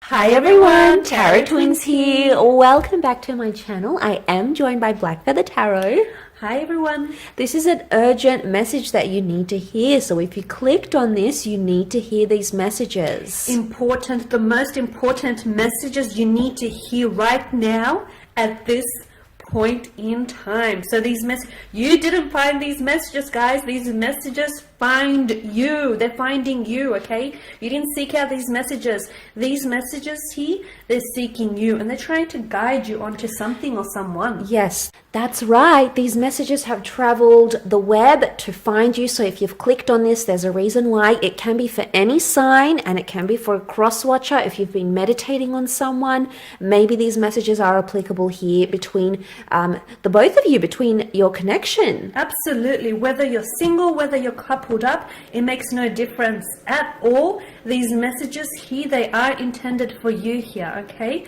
Hi everyone, Tarot Twins here. Welcome back to my channel. I am joined by Black Feather Tarot. Hi everyone. This is an urgent message that you need to hear. So if you clicked on this, you need to hear these messages. Important, the most important messages you need to hear right now at this point in time. So these you didn't find these messages, guys. These messages find you. They're finding you, okay? You didn't seek out these messages. These messages here, they're seeking you and they're trying to guide you onto something or someone. Yes, that's right. These messages have traveled the web to find you. So if you've clicked on this, there's a reason why. It can be for any sign and it can be for a cross watcher. If you've been meditating on someone, maybe these messages are applicable here between the both of you, between your connection. Absolutely. Whether you're single, whether you're coupled up, it makes no difference at all. These messages here, they are intended for you here, okay?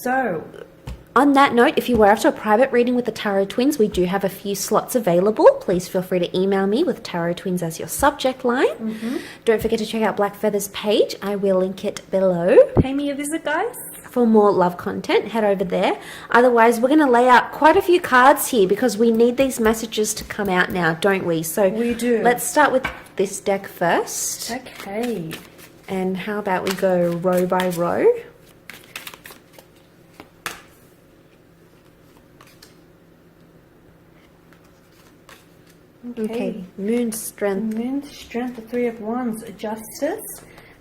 So on that note, if you were after a private reading with the Tarot Twins, we do have a few slots available. Please feel free to email me with Tarot Twins as your subject line. Don't forget to check out Black Feather's page. I will link it below. Pay me a visit, guys. For more love content, head over there. Otherwise, we're going to lay out quite a few cards here because we need these messages to come out now, don't we? So we do. Let's start with this deck first. Okay. And how about we go row by row? Okay. Moon Strength. Moon Strength, the Three of Wands, Justice,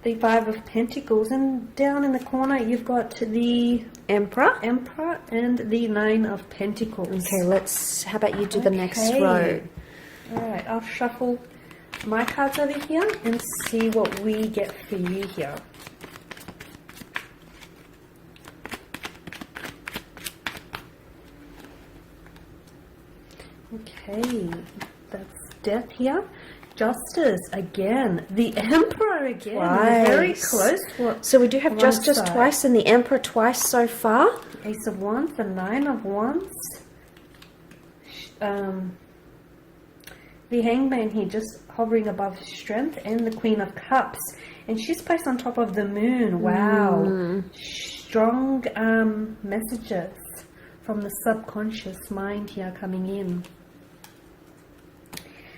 the Five of Pentacles, and down in the corner you've got the Emperor and the Nine of Pentacles. Okay, how about you do the next row? Alright, I'll shuffle my cards over here and see what we get for you here. Okay, that's Death here. Justice again. The Emperor again. Twice. Very close. So we do have Justice twice and the Emperor twice so far. Ace of Wands, the Nine of Wands. The Hangman here just hovering above Strength, and the Queen of Cups. And she's placed on top of the Moon. Wow. Strong messages from the subconscious mind here coming in.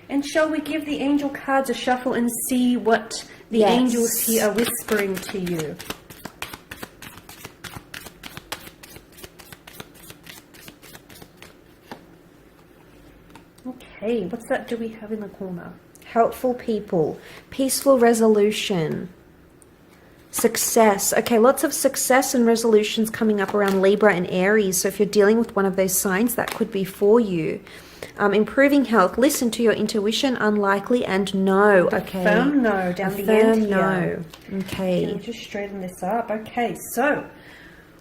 And shall we give the angel cards a shuffle and see what the angels here are whispering to you? Okay, what's that do we have in the corner? Helpful people, peaceful resolution, success. Okay, lots of success and resolutions coming up around Libra and Aries. So if you're dealing with one of those signs, that could be for you. Improving health, listen to your intuition, unlikely, and no. Okay. Firm no down the end here. No. Okay. We'll just straighten this up. Okay, so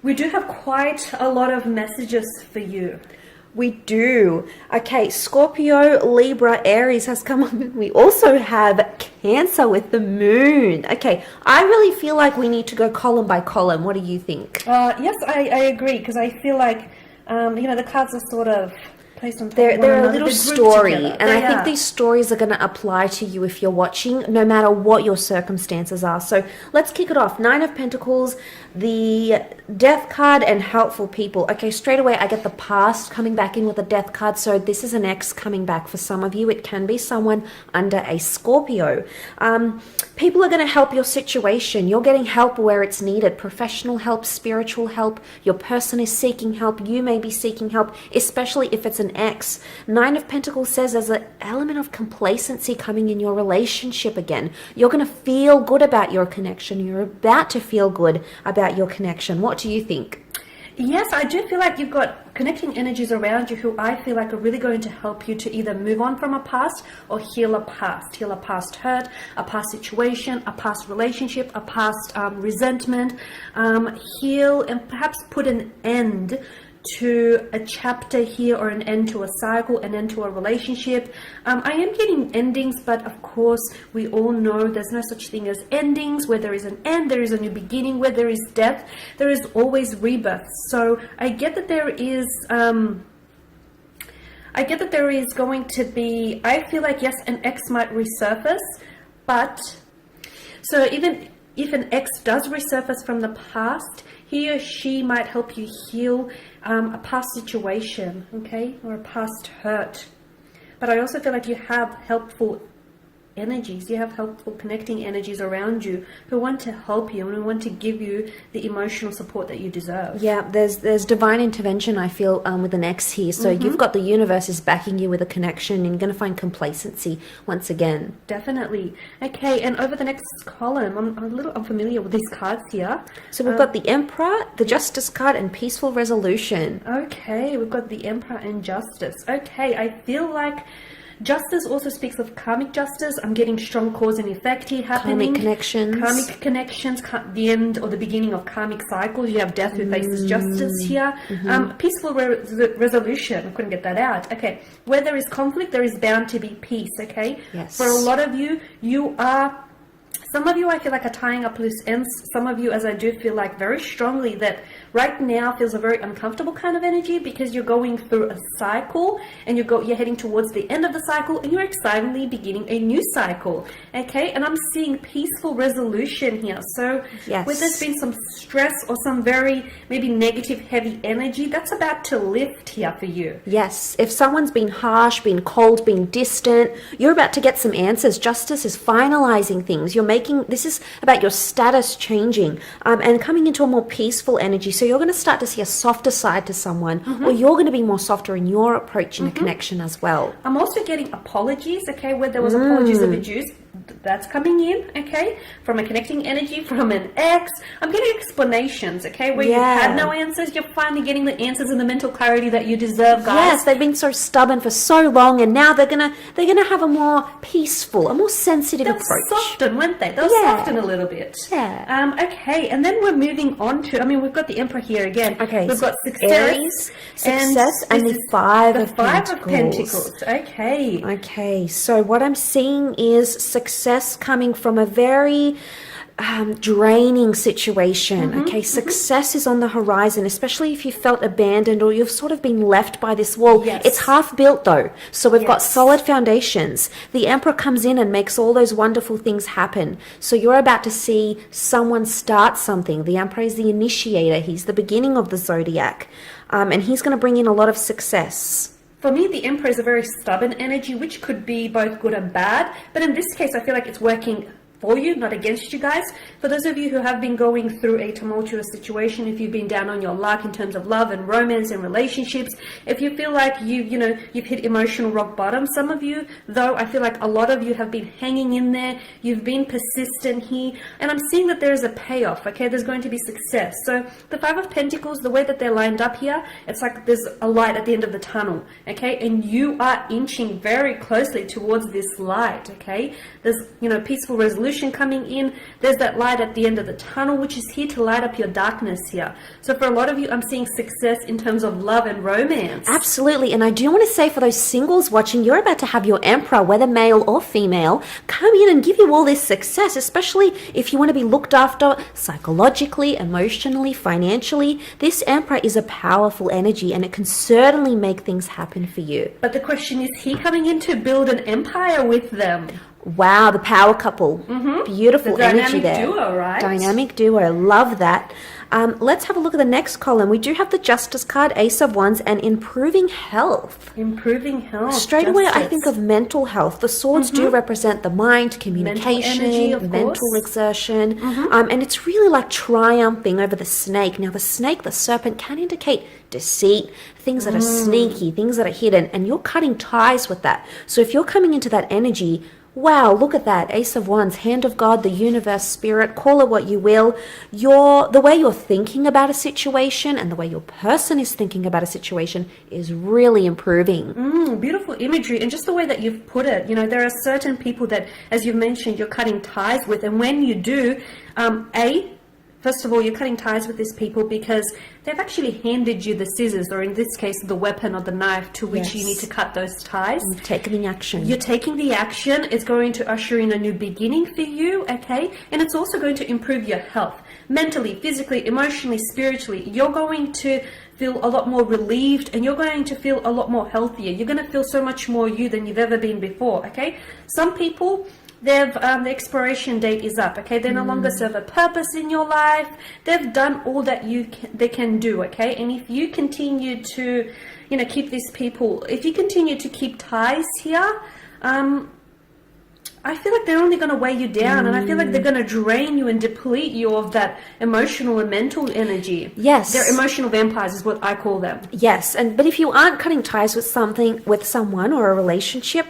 we do have quite a lot of messages for you. We do. Okay, Scorpio, Libra, Aries has come up. We also have Cancer with the Moon. Okay, I really feel like we need to go column by column. What do you think? Yes, I agree, because I feel like, the cards are sort of placed on top of one they're another. a little story, and I think these stories are going to apply to you if you're watching, no matter what your circumstances are. So let's kick it off. Nine of Pentacles, the Death card, and helpful people. Okay, straight away I get the past coming back in with the Death card. So this is an ex coming back for some of you. It can be someone under a Scorpio. People are going to help your situation. You're getting help where it's needed. Professional help, spiritual help. Your person is seeking help. You may be seeking help, especially if it's an ex. Nine of Pentacles says there's an element of complacency coming in your relationship again. You're going to feel good about your connection. You're about to feel good about your connection. What do you think? Yes, I do feel like you've got connecting energies around you who I feel like are really going to help you to either move on from a past or heal a past hurt, a past situation, a past relationship, a past resentment, heal and perhaps put an end to a chapter here, or an end to a cycle, an end to a relationship. I am getting endings, but of course we all know there's no such thing as endings. Where there is an end, there is a new beginning. Where there is death, there is always rebirth. So I get that there is going to be, I feel like, yes, an ex might resurface, but so even if an ex does resurface from the past, he or she might help you heal a past situation, okay, or a past hurt. But I also feel like you have helpful energies, you have helpful connecting energies around you who want to help you and who want to give you the emotional support that you deserve. Yeah, there's divine intervention, I feel, with an ex here. So you've got the universe is backing you with a connection, and you're going to find complacency once again. Definitely. Okay, and over the next column, I'm a little unfamiliar with these cards here. So we've got the Emperor, the Justice card, and Peaceful Resolution. Okay, we've got the Emperor and Justice. Okay, I feel like Justice also speaks of karmic justice. I'm getting strong cause and effect here happening. Karmic connections. Karmic connections, the end or the beginning of karmic cycles. You have death who faces justice here. Peaceful resolution. I couldn't get that out. Okay. Where there is conflict, there is bound to be peace. Okay. Yes. For a lot of you, some of you I feel like are tying up loose ends. Some of you, as I do feel like very strongly that right now feels a very uncomfortable kind of energy because you're going through a cycle and you're heading towards the end of the cycle and you're excitedly beginning a new cycle. Okay, and I'm seeing peaceful resolution here. So yes, where there's been some stress or some very maybe negative heavy energy, that's about to lift here for you. Yes, if someone's been harsh, been cold, been distant, you're about to get some answers. Justice is finalizing things. This is about your status changing and coming into a more peaceful energy. So you're going to start to see a softer side to someone, or you're going to be more softer in your approach in a connection as well. I'm also getting apologies, okay, where there was apologies of abuse. That's coming in, okay, from a connecting energy, from an ex. I'm getting explanations, okay, where you had no answers. You're finally getting the answers and the mental clarity that you deserve, guys. Yes, they've been so stubborn for so long, and now they're gonna have a more peaceful, a more sensitive approach. They'll soften, weren't they? They'll soften a little bit. Yeah. Okay, and then we're moving on to, we've got the Emperor here again. Okay. We've got Aries, success, and the Five of Pentacles. Okay. Okay, so what I'm seeing is success coming from a very draining situation. Okay, success is on the horizon, especially if you felt abandoned or you've sort of been left by this wall. It's half built though, so we've got solid foundations. The Emperor comes in and makes all those wonderful things happen. So you're about to see someone start something. The Emperor is the initiator. He's the beginning of the zodiac, and he's going to bring in a lot of success. For me, the Emperor is a very stubborn energy, which could be both good and bad. But in this case, I feel like it's working for you, not against you guys. For those of you who have been going through a tumultuous situation, if you've been down on your luck in terms of love and romance and relationships, if you feel like you've hit emotional rock bottom, some of you, though, I feel like a lot of you have been hanging in there, you've been persistent here, and I'm seeing that there's a payoff, okay? There's going to be success. So the Five of Pentacles, the way that they're lined up here, it's like there's a light at the end of the tunnel, okay? And you are inching very closely towards this light, okay? There's, peaceful resolution coming in. There's that light at the end of the tunnel, which is here to light up your darkness here. So for a lot of you, I'm seeing success in terms of love and romance. Absolutely. And I do want to say for those singles watching, you're about to have your Emperor, whether male or female, come in and give you all this success, especially if you want to be looked after psychologically, emotionally, financially. This Emperor is a powerful energy and it can certainly make things happen for you. But the question is he coming in to build an empire with them? Wow, the power couple. Beautiful the energy there. Dynamic duo, right? Dynamic duo. Love that. Let's have a look at the next column. We do have the Justice card, Ace of Wands, and improving health. Improving health. Straight away, I think of mental health. The swords do represent the mind, communication, mental exertion. And it's really like triumphing over the snake. Now, the snake, the serpent, can indicate deceit, things that are sneaky, things that are hidden, and you're cutting ties with that. So if you're coming into that energy, wow, look at that. Ace of Wands, hand of God, the universe, spirit, call it what you will. The way you're thinking about a situation and the way your person is thinking about a situation is really improving. Beautiful imagery. And just the way that you've put it, there are certain people that, as you've mentioned, you're cutting ties with. And when you do, first of all, you're cutting ties with these people because they've actually handed you the scissors, or in this case, the weapon or the knife to which you need to cut those ties. You're taking the action. You're taking the action. It's going to usher in a new beginning for you, okay? And it's also going to improve your health. Mentally, physically, emotionally, spiritually. You're going to feel a lot more relieved and you're going to feel a lot more healthier. You're going to feel so much more you than you've ever been before, okay? Some people the expiration date is up, okay? They no longer serve a purpose in your life. They've done all that they can do, okay? And if you continue to, keep these people, if you continue to keep ties here, I feel like they're only going to weigh you down, and I feel like they're going to drain you and deplete you of that emotional and mental energy. Yes. They're emotional vampires is what I call them. Yes, but if you aren't cutting ties with someone or a relationship,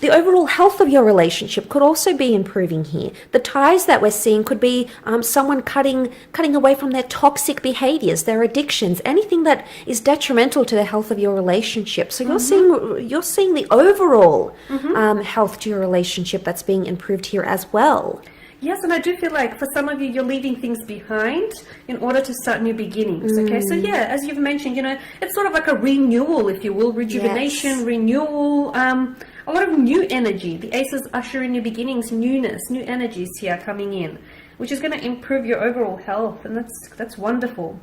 the overall health of your relationship could also be improving here. The ties that we're seeing could be someone cutting away from their toxic behaviors, their addictions, anything that is detrimental to the health of your relationship. So you're seeing the overall health to your relationship that's being improved here as well. Yes, and I do feel like for some of you, you're leaving things behind in order to start new beginnings, okay? So yeah, as you've mentioned, it's sort of like a renewal, if you will, rejuvenation, renewal, a lot of new energy. The aces usher in new beginnings, newness, new energies here coming in, which is going to improve your overall health, and that's wonderful.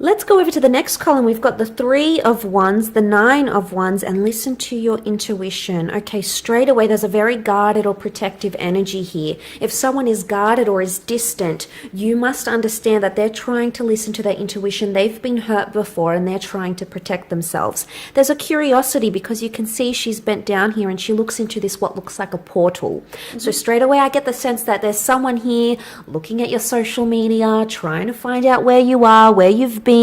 Let's go over to the next column. We've got the 3 of Wands, the 9 of Wands, and listen to your intuition. Okay, straight away, there's a very guarded or protective energy here. If someone is guarded or is distant, you must understand that they're trying to listen to their intuition. They've been hurt before and they're trying to protect themselves. There's a curiosity because you can see she's bent down here and she looks into this, what looks like a portal. So straight away, I get the sense that there's someone here looking at your social media, trying to find out where you are, where you've been.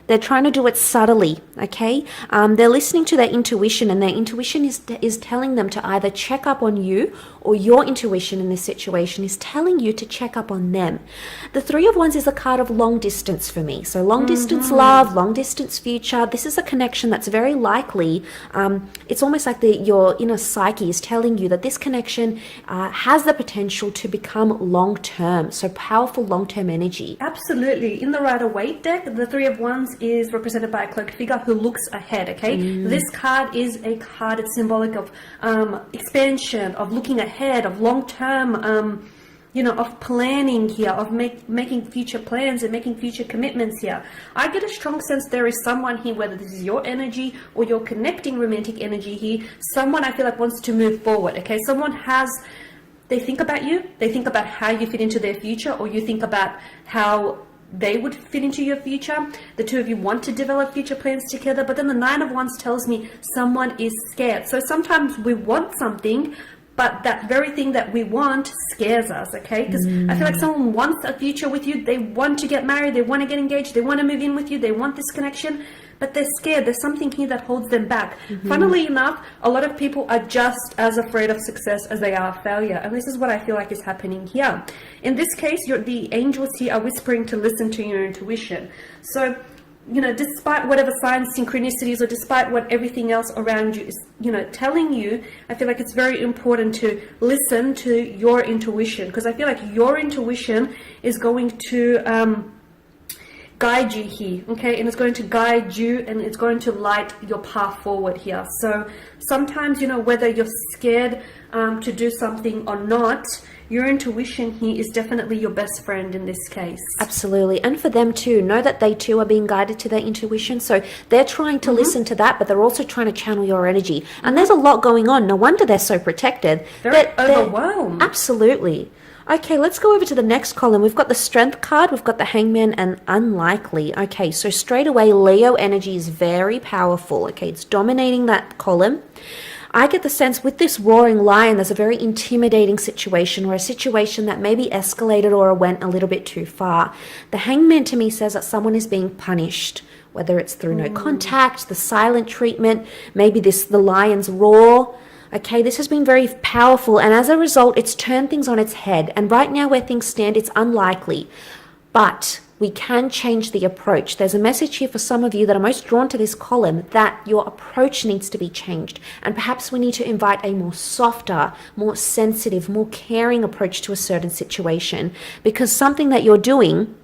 They're trying to do it subtly, okay? They're listening to their intuition, and their intuition is telling them to either check up on you, or your intuition in this situation is telling you to check up on them. The 3 of Wands is a card of long distance for me. So long distance love, long distance future. This is a connection that's very likely. It's almost like your inner psyche is telling you that this connection has the potential to become long-term. So powerful long-term energy. Absolutely. In the Rider-Waite deck, the 3 of Wands is represented by a cloaked figure who looks ahead, okay? This card is a card, it's symbolic of expansion, of looking ahead, of long-term, of planning here, of making future plans and making future commitments here. I get a strong sense there is someone here, whether this is your energy or your connecting romantic energy here, someone I feel like wants to move forward, okay? They think about you, they think about how you fit into their future, or you think about how they would fit into your future. The 2 of you want to develop future plans together, but then the 9 of Wands tells me someone is scared. So sometimes we want something, but that very thing that we want scares us, okay? Because I feel like someone wants a future with you. They want to get married. They want to get engaged. They want to move in with you. They want this connection, but they're scared. There's something here that holds them back. Funnily enough, a lot of people are just as afraid of success as they are failure. And this is what I feel like is happening here. In this case, the angels here are whispering to listen to your intuition. So, despite whatever signs, synchronicities, or despite what everything else around you is, telling you, I feel like it's very important to listen to your intuition, because I feel like your intuition is going to guide you here, okay? And it's going to guide you, and it's going to light your path forward here. So sometimes, whether you're scared to do something or not, your intuition here is definitely your best friend in this case. Absolutely. And for them too, know that they too are being guided to their intuition. So they're trying to listen to that, but they're also trying to channel your energy. And there's a lot going on. No wonder they're so protected. They're overwhelmed. Absolutely. Okay, let's go over to the next column. We've got the Strength card, we've got the Hangman, and Unlikely. Okay, so straight away, Leo energy is very powerful. Okay, it's dominating that column. I get the sense with this roaring lion, there's a very intimidating situation, or a situation that maybe escalated or went a little bit too far. The Hangman to me says that someone is being punished, whether it's through no contact, the silent treatment, maybe the lion's roar. Okay, this has been very powerful, and as a result, it's turned things on its head. And right now, where things stand, it's unlikely. But we can change the approach. There's a message here for some of you that are most drawn to this column, that your approach needs to be changed. And perhaps we need to invite a more softer, more sensitive, more caring approach to a certain situation. Because something that you're doing,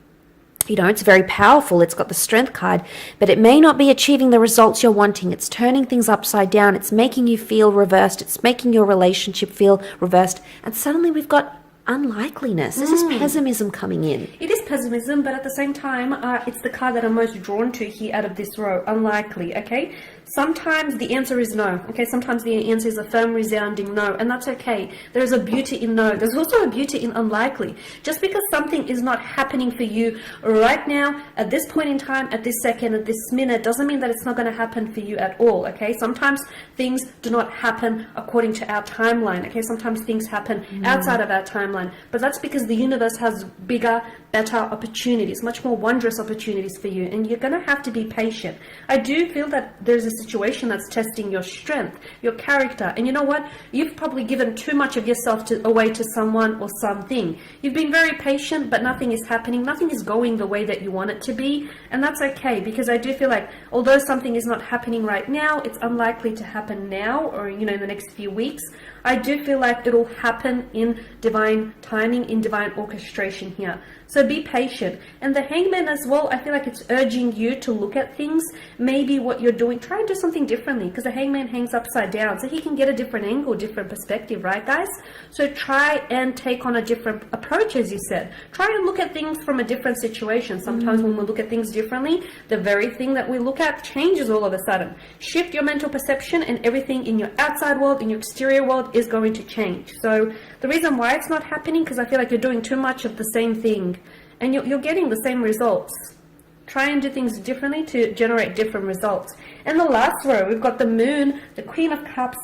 it's very powerful. It's got the Strength card, but it may not be achieving the results you're wanting. It's turning things upside down. It's making you feel reversed. It's making your relationship feel reversed. And suddenly we've got unlikeliness. This is pessimism coming in. It is pessimism, but at the same time, it's the card that I'm most drawn to here out of this row, unlikely, okay? Sometimes the answer is no, okay? Sometimes the answer is a firm, resounding no, and that's okay. There's a beauty in no. There's also a beauty in unlikely. Just because something is not happening for you right now, at this point in time, at this second, at this minute, doesn't mean that it's not going to happen for you at all, okay? Sometimes things do not happen according to our timeline, okay? Sometimes things happen outside of our timeline, but that's because the universe has bigger, better opportunities, much more wondrous opportunities for you, and you're going to have to be patient. I do feel that there's a situation that's testing your strength, your character, and you know what? You've probably given too much of yourself away to someone or something. You've been very patient, but nothing is happening. Nothing is going the way that you want it to be, and that's okay, because I do feel like although something is not happening right now, it's unlikely to happen now or, you know, in the next few weeks. I do feel like it'll happen in divine timing, in divine orchestration here. So be patient. And the Hangman as well, I feel like it's urging you to look at things, maybe what you're doing, try and do something differently, because the Hangman hangs upside down, so he can get a different angle, different perspective, right guys? So try and take on a different approach, as you said. Try and look at things from a different situation. Sometimes when we look at things differently, the very thing that we look at changes all of a sudden. Shift your mental perception and everything in your outside world, in your exterior world is going to change. So the reason why it's not happening, because I feel like you're doing too much of the same thing and you're getting the same results. Try and do things differently to generate different results. And the last row, we've got the Moon, the Queen of Cups,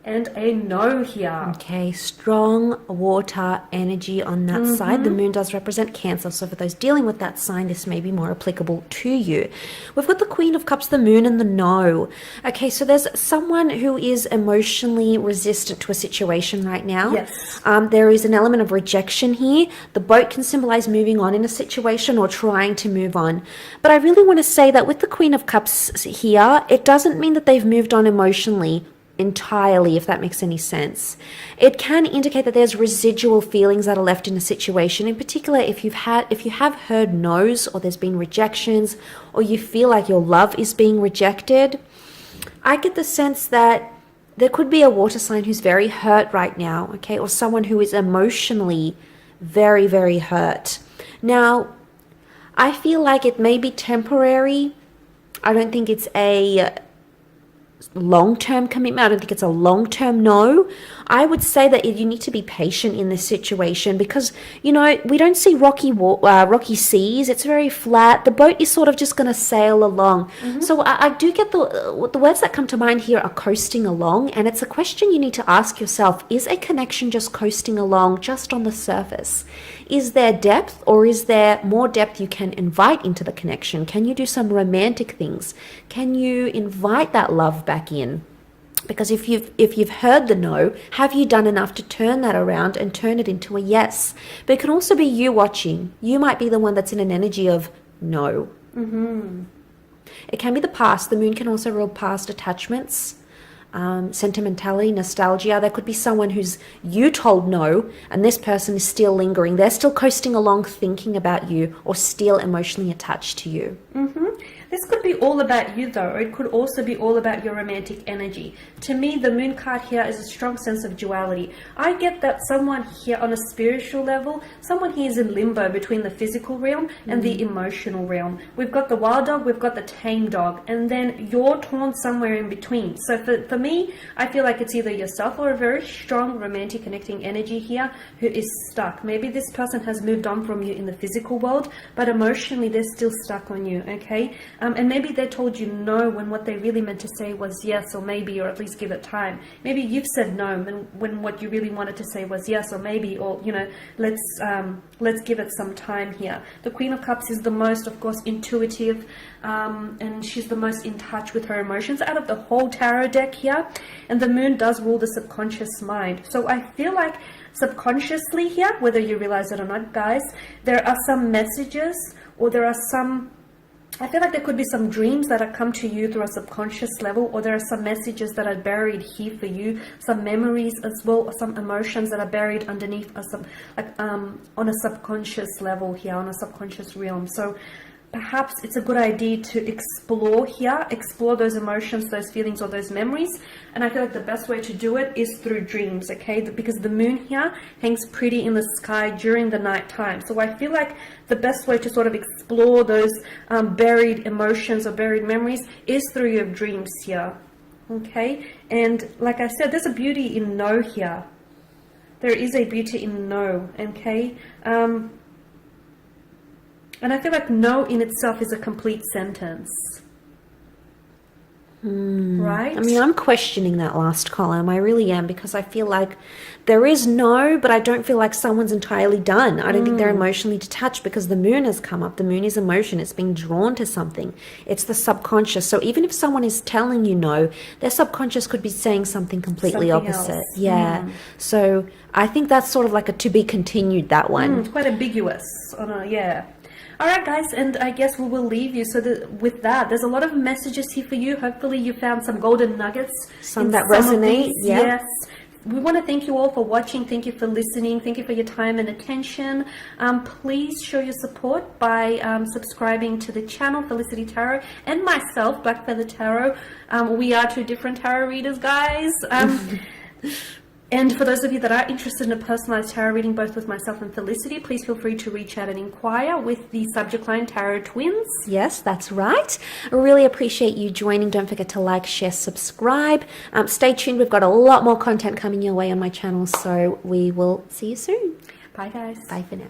and a no here. Okay, strong water energy on that side. The moon does represent Cancer, so for those dealing with that sign, this may be more applicable to you. We've got the Queen of Cups, the moon, and the no. Okay, so there's someone who is emotionally resistant to a situation right now. Yes. There is an element of rejection here. The boat can symbolize moving on in a situation or trying to move on. But I really want to say that with the Queen of Cups here, it doesn't mean that they've moved on emotionally entirely, if that makes any sense. It can indicate that there's residual feelings that are left in a situation, in particular if you have heard no's, or there's been rejections, or you feel like your love is being rejected. I get the sense that there could be a water sign who's very hurt right now, okay, or someone who is emotionally very, very hurt. Now, I feel like it may be temporary. I don't think it's a long-term commitment. I don't think it's a long-term no. I would say that you need to be patient in this situation, because, you know, we don't see rocky seas. It's very flat. The boat is sort of just going to sail along. So I do get the words that come to mind here are coasting along, and it's a question you need to ask yourself. Is a connection just coasting along just on the surface? Is there depth, or is there more depth you can invite into the connection? Can you do some romantic things? Can you invite that love back in? Because if you've heard the no, have you done enough to turn that around and turn it into a yes? But it can also be you watching. You might be the one that's in an energy of no. It can be the past. The moon can also rule past attachments, sentimentality, nostalgia. There could be someone who's you told no, and this person is still lingering. They're still coasting along thinking about you, or still emotionally attached to you. This could be all about you though, or it could also be all about your romantic energy. To me, the moon card here is a strong sense of duality. I get that someone here on a spiritual level, someone here is in limbo between the physical realm and the emotional realm. We've got the wild dog, we've got the tame dog, and then you're torn somewhere in between. So for me, I feel like it's either yourself or a very strong romantic connecting energy here who is stuck. Maybe this person has moved on from you in the physical world, but emotionally they're still stuck on you, okay? And maybe they told you no when what they really meant to say was yes, or maybe, or at least give it time. Maybe you've said no when what you really wanted to say was yes, or maybe, or, you know, let's give it some time here. The Queen of Cups is the most, of course, intuitive, and she's the most in touch with her emotions out of the whole tarot deck here. And the moon does rule the subconscious mind. So I feel like subconsciously here, whether you realize it or not, guys, there are some messages, or there are some, I feel like there could be some dreams that have come to you through a subconscious level, or there are some messages that are buried here for you, some memories as well, or some emotions that are buried underneath, or some, like, on a subconscious level here, on a subconscious realm. So perhaps it's a good idea to explore those emotions, those feelings, or those memories. And I feel like the best way to do it is through dreams, okay? Because the moon here hangs pretty in the sky during the night time. So I feel like the best way to sort of explore those buried emotions or buried memories is through your dreams here, okay? And like I said, there's a beauty in no here. There is a beauty in no, okay? And I feel like no in itself is a complete sentence. Right? I mean, I'm questioning that last column. I really am, because I feel like there is no, but I don't feel like someone's entirely done. I don't think they're emotionally detached, because the moon has come up. The moon is emotion. It's being drawn to something. It's the subconscious. So even if someone is telling you no, their subconscious could be saying something completely opposite. Else. Yeah. So I think that's sort of like a to be continued, that one. It's quite ambiguous. Yeah. All right, guys, and I guess we will leave you. So with that, there's a lot of messages here for you. Hopefully you found some golden nuggets. Some that resonate. Yes. We want to thank you all for watching. Thank you for listening. Thank you for your time and attention. Please show your support by subscribing to the channel, Felicity Tarot, and myself, Black Feather Tarot. We are two different tarot readers, guys. And for those of you that are interested in a personalized tarot reading, both with myself and Felicity, please feel free to reach out and inquire with the subject line Tarot Twins. Yes, that's right. I really appreciate you joining. Don't forget to like, share, subscribe. Stay tuned. We've got a lot more content coming your way on my channel, so we will see you soon. Bye, guys. Bye for now.